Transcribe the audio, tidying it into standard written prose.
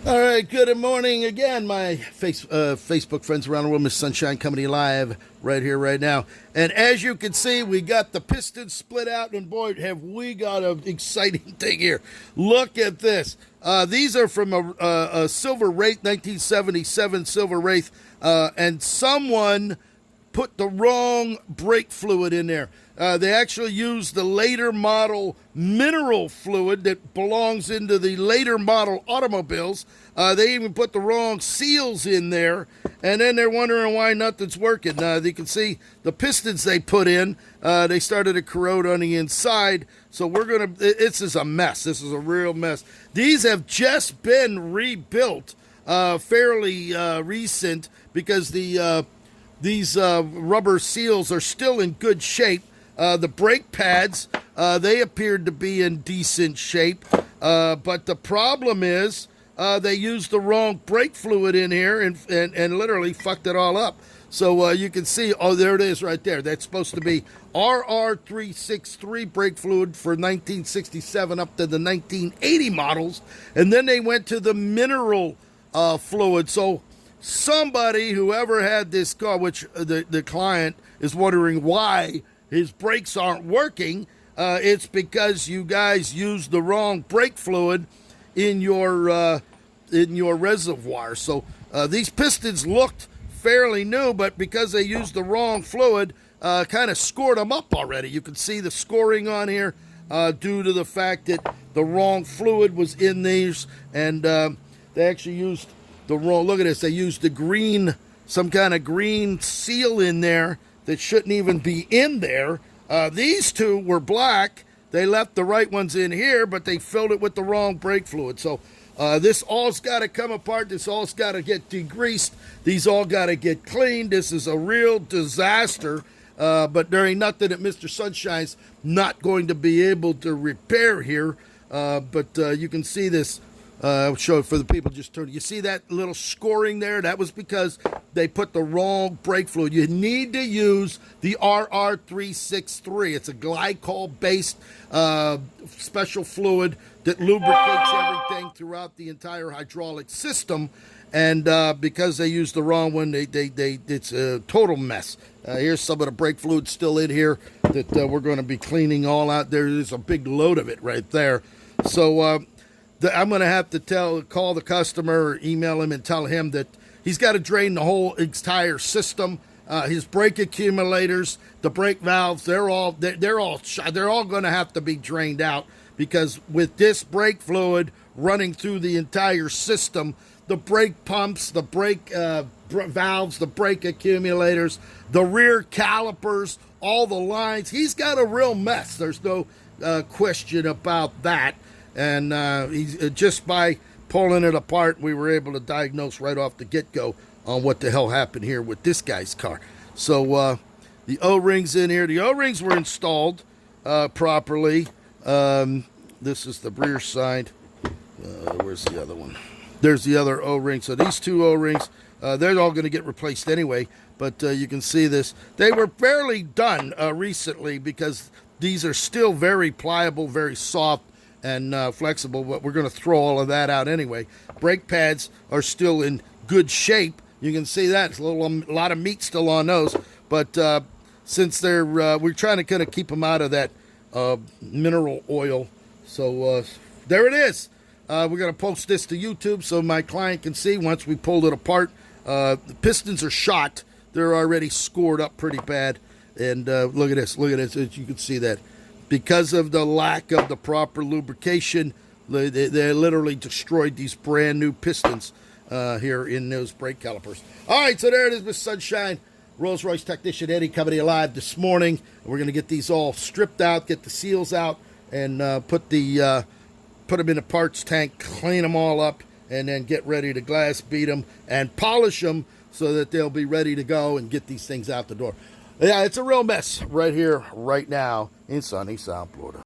All right, good morning again, my Facebook friends around the world. Miss Sunshine coming to you live right here, right now. And as you can see, we got the pistons split out, and boy, have we got an exciting thing here. Look at this. These are from a Silver Wraith, 1977 Silver Wraith, and someone put the wrong brake fluid in there. They actually used the later model mineral fluid that belongs into the later model automobiles. They even put the wrong seals in there, and then they're wondering why nothing's working. You can see the pistons they put in, they started to corrode on the inside, so this is a mess. This is a real mess. These have just been rebuilt, fairly recent, because these rubber seals are still in good shape. The brake pads, they appeared to be in decent shape, but the problem is they used the wrong brake fluid in here and literally fucked it all up. So you can see, oh, there it is right there. That's supposed to be RR363 brake fluid for 1967 up to the 1980 models, and then they went to the mineral fluid. So somebody, whoever had this car, which the client is wondering why his brakes aren't working, it's because you guys used the wrong brake fluid in your reservoir. So these pistons looked fairly new, but because they used the wrong fluid, kind of scored them up already. You can see the scoring on here due to the fact that the wrong fluid was in these, and they actually used the wrong, look at this, they used the green, some kind of green seal in there that shouldn't even be in there. These two were black. They left the right ones in here, but they filled it with the wrong brake fluid. So this all's got to come apart. This all's got to get degreased. These all got to get cleaned. This is a real disaster, but there ain't nothing that Mr. Sunshine's not going to be able to repair here. But you can see this. I'll show it for the people just turning. You see that little scoring there? That was because they put the wrong brake fluid. You need to use the RR363. It's a glycol-based special fluid that lubricates everything throughout the entire hydraulic system. And because they used the wrong one, it's a total mess. Here's some of the brake fluid still in here that we're going to be cleaning all out. There's a big load of it right there. So I'm going to have to call the customer or email him and tell him that he's got to drain the whole entire system. His brake accumulators, the brake valves, they're all going to have to be drained out, because with this brake fluid running through the entire system, the brake pumps, the brake valves, the brake accumulators, the rear calipers, all the lines, he's got a real mess. There's no question about that. And he's just by pulling it apart, we were able to diagnose right off the get-go on what the hell happened here with this guy's car. So the O-rings in here, the O-rings were installed properly. This is the rear side. Where's the other one? There's the other O-ring. So these two O-rings, they're all going to get replaced anyway. But you can see this. They were barely done recently, because these are still very pliable, very soft, and flexible, but we're going to throw all of that out anyway. Brake pads are still in good shape. You can see that. It's a lot of meat still on those, but since we're trying to kind of keep them out of that mineral oil. So there it is. We're going to post this to YouTube so my client can see once we pulled it apart. The pistons are shot. They're already scored up pretty bad. And look at this. Look at this. You can see that. Because of the lack of the proper lubrication, they literally destroyed these brand new pistons here in those brake calipers. All right, so there it is, Miss Sunshine. Rolls-Royce technician Eddie coming to you live this morning. We're going to get these all stripped out, get the seals out, and put them in a parts tank, clean them all up, and then get ready to glass beat them and polish them so that they'll be ready to go and get these things out the door. Yeah, it's a real mess right here, right now in sunny South Florida.